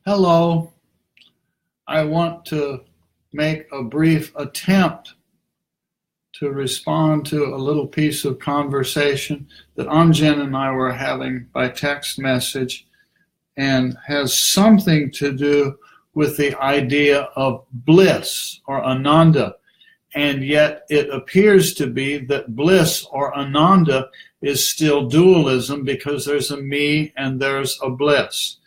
Hello. I want to make a brief attempt to respond to a little piece of conversation that Anjan and I were having by text message, and has something to do with the idea of bliss or Ananda. And yet it appears to be that bliss or Ananda is still dualism, because there's a me and there's a bliss.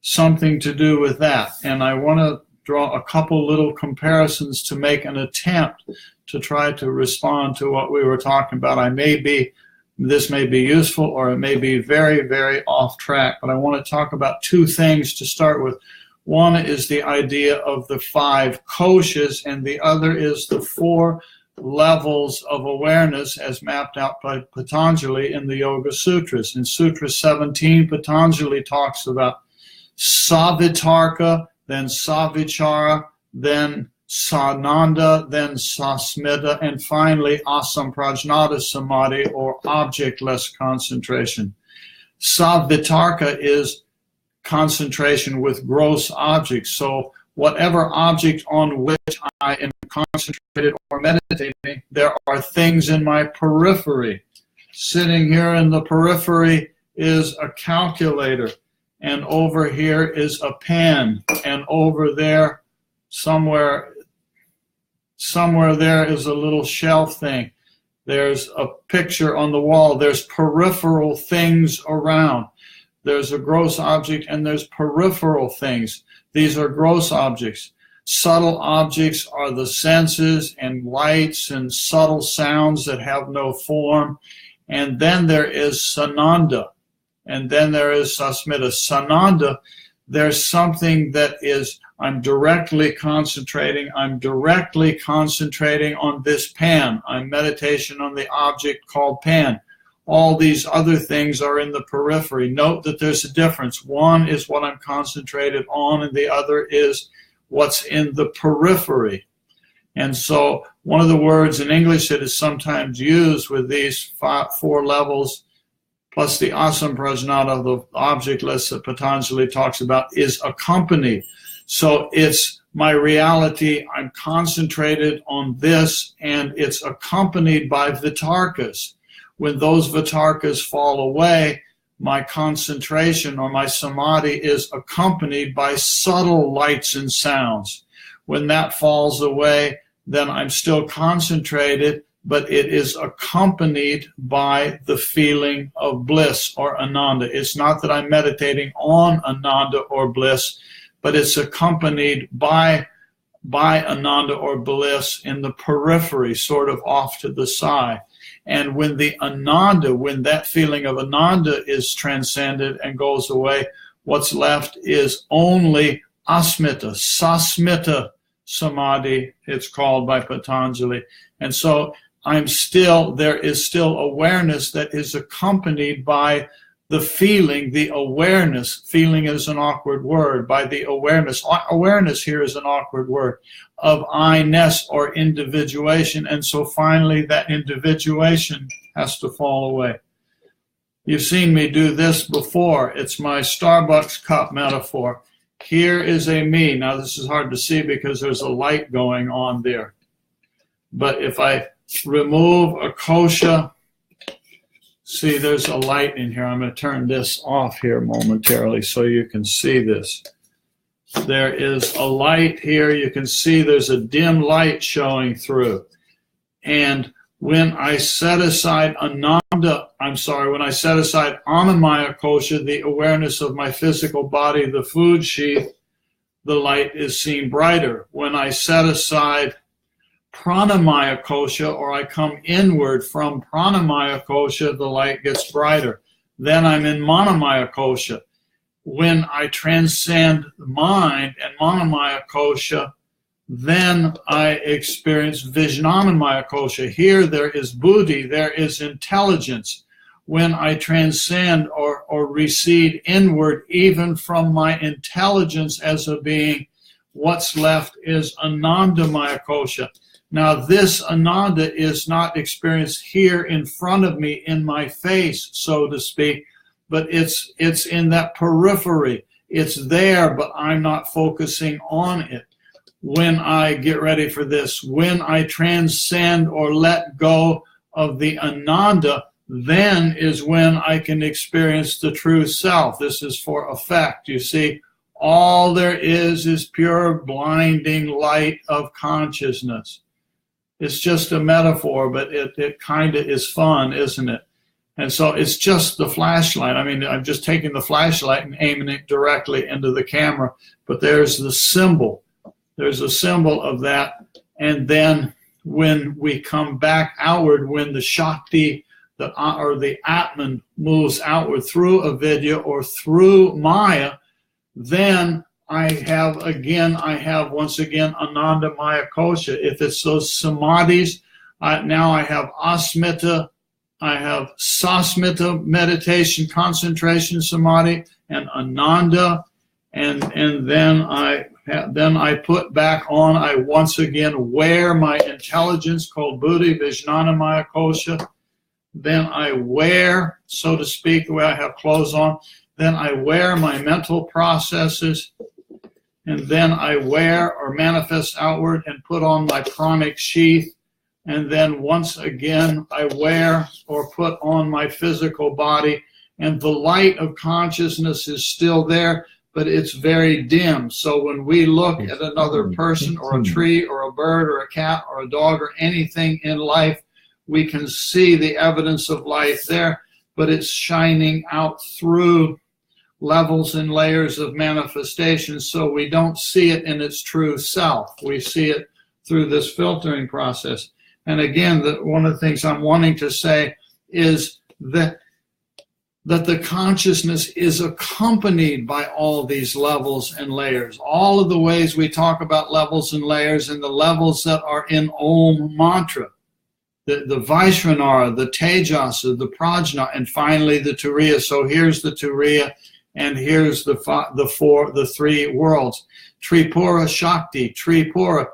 Something to do with that. And I want to draw a couple little comparisons to make an attempt to try to respond to what we were talking about. This may be useful, or it may be very, very off track, but I want to talk about two things to start with. One is the idea of the 5 koshas, and the other is the 4 levels of awareness as mapped out by Patanjali in the Yoga Sutras. In Sutra 17, Patanjali talks about Savitarka, then Savichara, then Sananda, then Sasmita, and finally Asamprajnata Samadhi, or objectless concentration. Savitarka is concentration with gross objects. So whatever object on which I am concentrated or meditating, there are things in my periphery. Sitting here in the periphery is a calculator, and over here is a pen, and over there somewhere there is a little shelf thing. There's a picture on the wall. There's peripheral things around. There's a gross object and there's peripheral things. These are gross objects. Subtle objects are the senses and lights and subtle sounds that have no form. And then there is Sananda. And then there is Sasmita. Sananda, there's something that is, I'm directly concentrating on this pen. I'm meditation on the object called pen. All these other things are in the periphery. Note that there's a difference. One is what I'm concentrated on, and the other is what's in the periphery. And so one of the words in English that is sometimes used with these 4 levels, plus the asamprajnata, the objectless that Patanjali talks about, is accompanied. So it's my reality, I'm concentrated on this, and it's accompanied by vitarkas. When those vitarkas fall away, my concentration or my samadhi is accompanied by subtle lights and sounds. When that falls away, then I'm still concentrated, but it is accompanied by the feeling of bliss or Ananda. It's not that I'm meditating on Ananda or bliss, but it's accompanied by Ananda or bliss in the periphery, sort of off to the side. And when the Ananda, when that feeling of Ananda is transcended and goes away, what's left is only Asmita, Sasmita Samadhi, it's called by Patanjali. And so there is still awareness that is accompanied by the feeling, the awareness. Feeling is an awkward word. By the awareness. Awareness here is an awkward word, of I-ness or individuation. And so finally that individuation has to fall away. You've seen me do this before. It's my Starbucks cup metaphor. Here is a me. Now this is hard to see because there's a light going on there. But if I remove a kosha, see, there's a light in here. I'm going to turn this off here momentarily so you can see this. There is a light here. You can see there's a dim light showing through. And when I set aside when I set aside Annamaya kosha, the awareness of my physical body, the food sheath, the light is seen brighter. When I set aside Pranamaya kosha, or I come inward from Pranamaya kosha, the light gets brighter. Then I'm in Manamaya kosha. When I transcend mind and Manamaya kosha, then I experience Vijnanamaya kosha. Here there is buddhi, there is intelligence. When I transcend or recede inward, even from my intelligence as a being, what's left is Anandamaya kosha. Now this Ananda is not experienced here in front of me, in my face, so to speak, but it's in that periphery. It's there, but I'm not focusing on it. When I get ready for this, when I transcend or let go of the Ananda, then is when I can experience the true self. This is for effect. You see, all there is pure blinding light of consciousness. It's just a metaphor, but it kind of is fun, isn't it? And so it's just the flashlight. I mean, I'm just taking the flashlight and aiming it directly into the camera, but there's the symbol. There's a symbol of that. And then when we come back outward, when the Shakti or the Atman moves outward through avidya or through Maya, then I have once again Ananda Maya Kosha. If it's those samadhis, now I have asmita, I have sasmita meditation, concentration samadhi, and Ananda, and then I put back on, I once again wear my intelligence called Buddhi, Vijnana Maya Kosha. Then I wear, so to speak, the way I have clothes on. Then I wear my mental processes. And then I wear or manifest outward and put on my pranic sheath. And then once again, I wear or put on my physical body. And the light of consciousness is still there, but it's very dim. So when we look at another person or a tree or a bird or a cat or a dog or anything in life, we can see the evidence of life there, but it's shining out through levels and layers of manifestation, so we don't see it in its true self. We see it through this filtering process. And again, one of the things I'm wanting to say is that the consciousness is accompanied by all these levels and layers. All of the ways we talk about levels and layers and the levels that are in Om mantra. The Vaishvanara, the Tejasa, the Prajna, and finally the Turiya. So here's the Turiya, and here's the three worlds. Tripura Shakti, Tripura.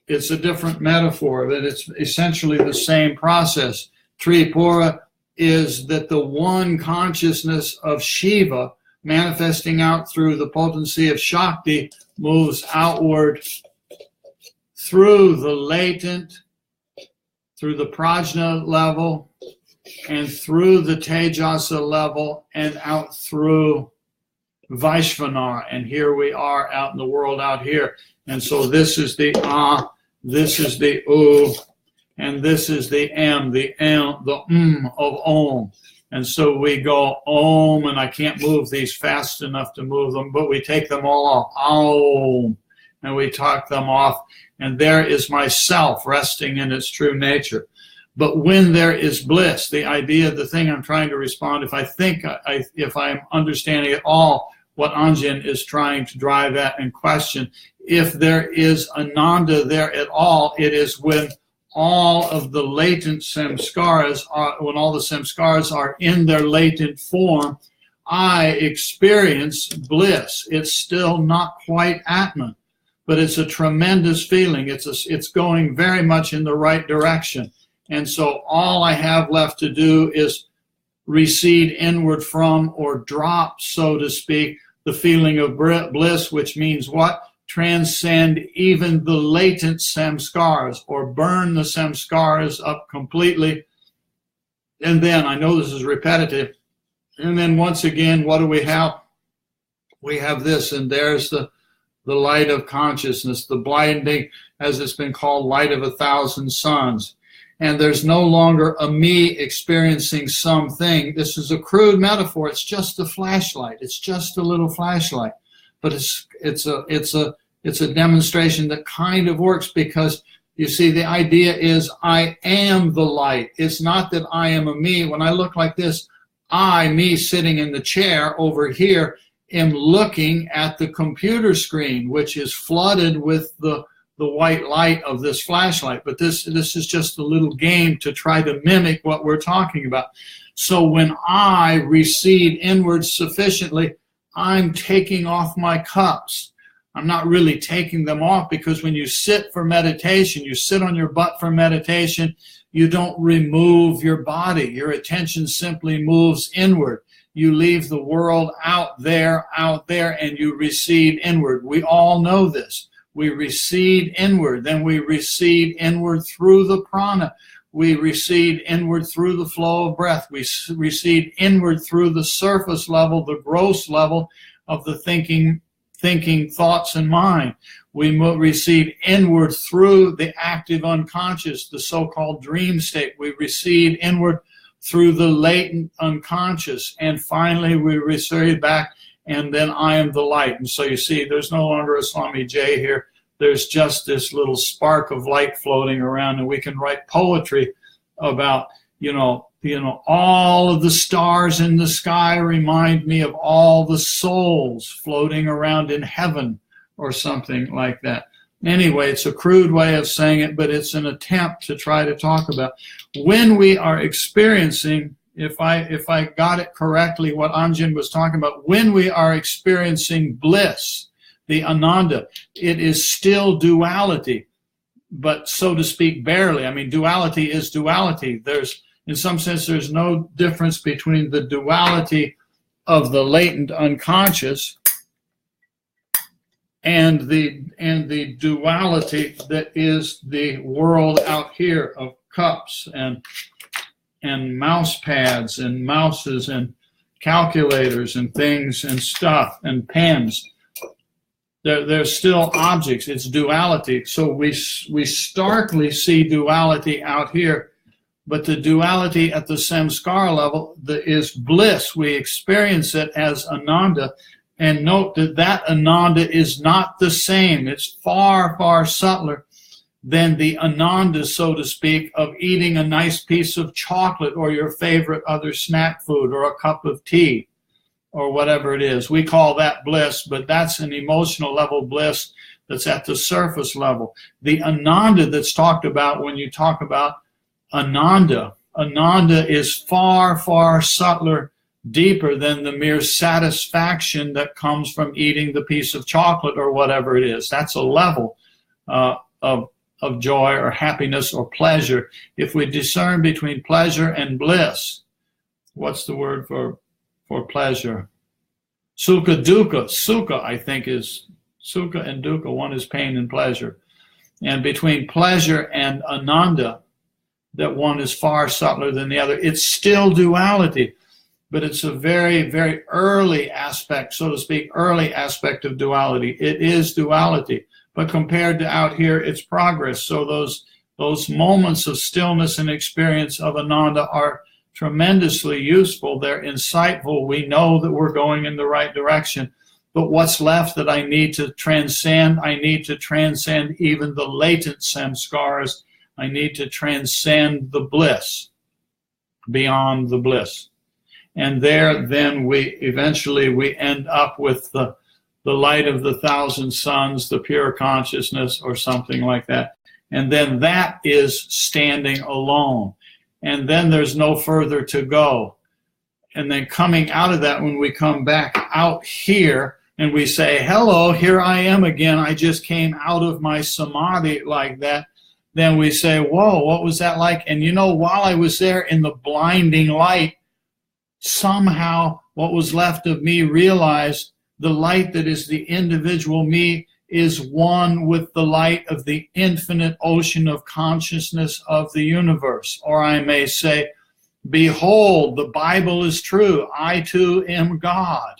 It's a different metaphor, but it's essentially the same process. Tripura is that the one consciousness of Shiva manifesting out through the potency of Shakti moves outward through the latent, through the Prajna level, and through the Tejasa level, and out through Vaishvanara. And here we are out in the world out here. And so this is the A, this is the U, and this is the M, the of Om. And so we go Om, and I can't move these fast enough to move them, but we take them all off. Om, and we talk them off. And there is myself resting in its true nature. But when there is bliss, the idea, the thing I'm trying to respond, if I'm understanding at all what Anjan is trying to drive at and question, if there is Ananda there at all, it is when all of the latent samskaras when all the samskaras are in their latent form, I experience bliss. It's still not quite Atman, but it's a tremendous feeling. It's going very much in the right direction. And so all I have left to do is recede inward from, or drop, so to speak, the feeling of bliss, which means what? Transcend even the latent samskaras, or burn the samskaras up completely. And then, I know this is repetitive, and then once again, what do we have? We have this, and there's the light of consciousness, the blinding, as it's been called, light of 1,000 suns. And there's no longer a me experiencing something. This is a crude metaphor. It's just a flashlight. It's just a little flashlight. But it's a demonstration that kind of works, because you see, the idea is I am the light. It's not that I am a me. When I look like this, me sitting in the chair over here, am looking at the computer screen, which is flooded with the white light of this flashlight. But this is just a little game to try to mimic what we're talking about. So when I recede inward sufficiently, I'm taking off my cups. I'm not really taking them off, because when you sit for meditation, you sit on your butt for meditation, you don't remove your body. Your attention simply moves inward. you leave the world out there, and you recede inward. We all know this. We recede inward, then we recede inward through the prana. We recede inward through the flow of breath. We recede inward through the surface level, the gross level of the thinking thoughts and mind. We recede inward through the active unconscious, the so-called dream state. We recede inward through the latent unconscious. And finally, we recede back, and then I am the light. And so you see, there's no longer a Swami J here. There's just this little spark of light floating around, and we can write poetry about, all of the stars in the sky remind me of all the souls floating around in heaven, or something like that. Anyway, it's a crude way of saying it, but it's an attempt to try to talk about when we are experiencing, if I got it correctly, what Anjan was talking about, when we are experiencing bliss, the Ananda, it is still duality, but so to speak, barely. I mean, duality is duality. In some sense, there's no difference between the duality of the latent unconscious and the duality that is the world out here of cups and mouse pads and mouses and calculators and things and stuff and pens. They're still objects. It's duality. So we starkly see duality out here, but the duality at the samskara level is bliss. We experience it as Ananda. And note that Ananda is not the same. It's far, far subtler than the Ananda, so to speak, of eating a nice piece of chocolate or your favorite other snack food or a cup of tea or whatever it is. We call that bliss, but that's an emotional level bliss that's at the surface level. The Ananda that's talked about when you talk about Ananda is far, far subtler, deeper than the mere satisfaction that comes from eating the piece of chocolate or whatever it is. That's a level of joy or happiness or pleasure. If we discern between pleasure and bliss, what's the word for pleasure? Sukha, dukkha. Sukha, I think, is sukha and dukkha. One is pain and pleasure. And between pleasure and Ananda, that one is far subtler than the other. It's still duality, but it's a very, very early aspect, so to speak, early aspect of duality. It is duality, but compared to out here, it's progress. So those moments of stillness and experience of Ananda are tremendously useful. They're insightful. We know that we're going in the right direction. But what's left that I need to transcend? I need to transcend even the latent samskaras. I need to transcend the bliss, beyond the bliss. And there, then, we end up with the light of the thousand suns, the pure consciousness, or something like that. And then that is standing alone. And then there's no further to go. And then coming out of that, when we come back out here and we say, hello, here I am again. I just came out of my samadhi like that. Then we say, whoa, what was that like? And while I was there in the blinding light, somehow what was left of me realized the light that is the individual me is one with the light of the infinite ocean of consciousness of the universe. Or I may say, behold, the Bible is true. I too am God.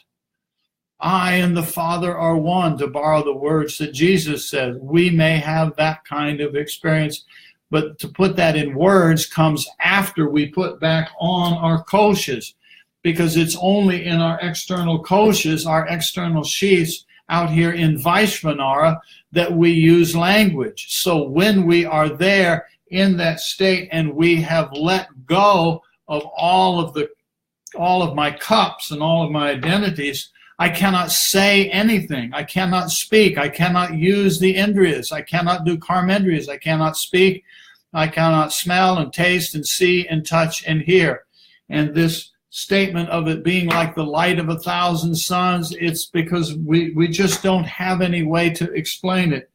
I and the Father are one, to borrow the words that Jesus said. We may have that kind of experience, but to put that in words comes after we put back on our koshas, because it's only in our external koshas, our external sheaths out here in Vaishvanara, that we use language. So when we are there in that state and we have let go of all of my cups and all of my identities, I cannot say anything. I cannot speak. I cannot use the indriyas. I cannot do karmendriyas. I cannot speak. I cannot smell and taste and see and touch and hear. And this statement of it being like the light of 1,000 suns, it's because we just don't have any way to explain it.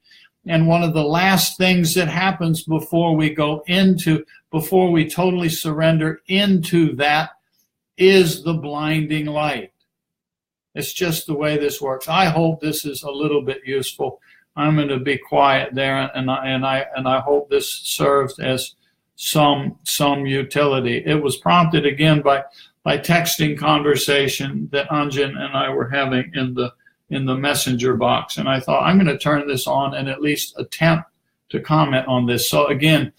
And one of the last things that happens before we totally surrender into that is the blinding light. It's just the way this works. I hope this is a little bit useful. I'm going to be quiet there, and I hope this serves as some utility. It was prompted again by texting conversation that Anjan and I were having in the messenger box, and I thought I'm going to turn this on and at least attempt to comment on this. So again,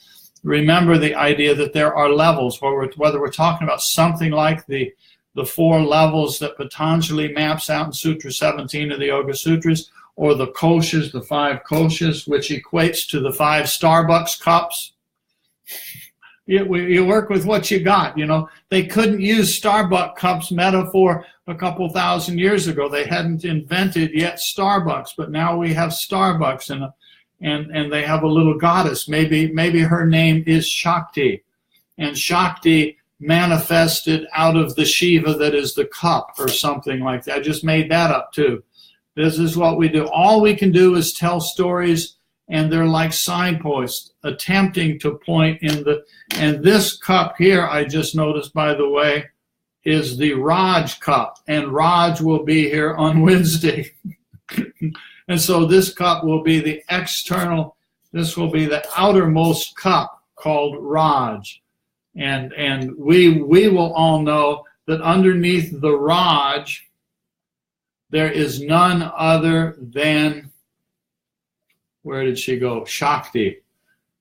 remember the idea that there are levels, whether we're talking about something like the 4 levels that Patanjali maps out in Sutra 17 of the Yoga Sutras, or the koshas, the 5 koshas, which equates to the 5 Starbucks cups. You work with what you got. They couldn't use Starbucks cups metaphor a couple thousand years ago. They hadn't invented yet Starbucks, but now we have Starbucks, and they have a little goddess. Maybe her name is Shakti, and Shakti manifested out of the Shiva that is the cup, or something like that. I just made that up too. This is what we do. All we can do is tell stories, and they're like signposts attempting to point and this cup here, I just noticed, by the way, is the Raj cup, and Raj will be here on Wednesday. And so this cup will be the external, this will be the outermost cup called Raj. And we will all know that underneath the Raj, there is none other than, where did she go? Shakti.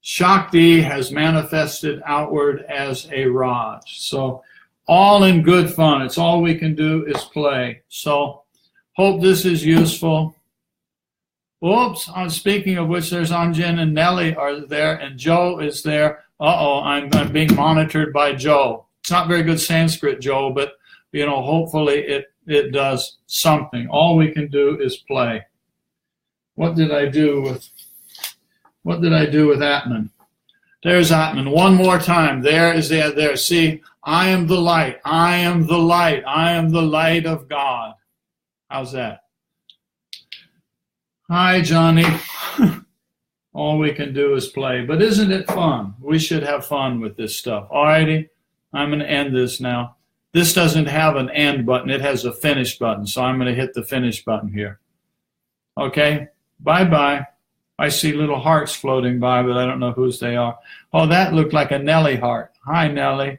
Shakti has manifested outward as a Raj. So all in good fun. It's all we can do is play. So hope this is useful. Oops, speaking of which, there's Anjan and Nellie are there, and Joe is there. I'm being monitored by Joe. It's not very good Sanskrit, Joe, but hopefully it does something. All we can do is play. What did I do with Atman? There's Atman. One more time. There is there. See, I am the light. I am the light. I am the light of God. How's that? Hi, Johnny. All we can do is play. But isn't it fun? We should have fun with this stuff. All righty. I'm going to end this now. This doesn't have an end button. It has a finish button. So I'm going to hit the finish button here. Okay. Bye-bye. I see little hearts floating by, but I don't know whose they are. Oh, that looked like a Nellie heart. Hi, Nellie.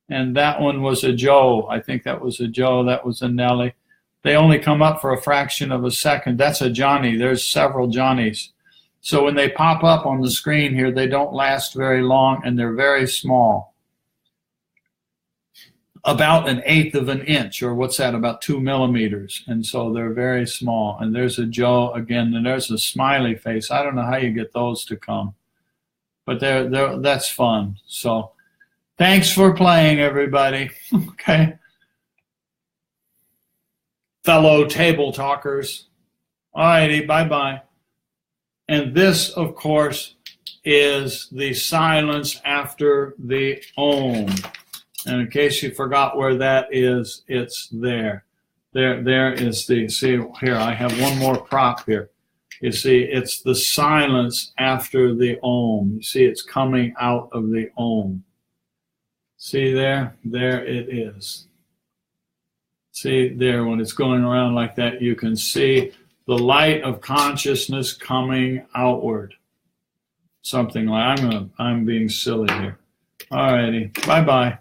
And that one was a Joe. I think that was a Joe. That was a Nellie. They only come up for a fraction of a second. That's a Johnny. There's several Johnnies. So when they pop up on the screen here, they don't last very long, and they're very small. About 1/8 of an inch, or what's that, about 2 millimeters. And so they're very small. And there's a Joe again, and there's a smiley face. I don't know how you get those to come, but that's fun. So thanks for playing, everybody. Okay. Fellow table talkers. All righty, bye-bye. And this, of course, is the silence after the Om. And in case you forgot where that is, it's there. There is the, see here, I have one more prop here. You see, it's the silence after the Om. You see, it's coming out of the Om. See there? There it is. See there, when it's going around like that, you can see the light of consciousness coming outward. Something like, I'm being silly here. All righty, bye-bye.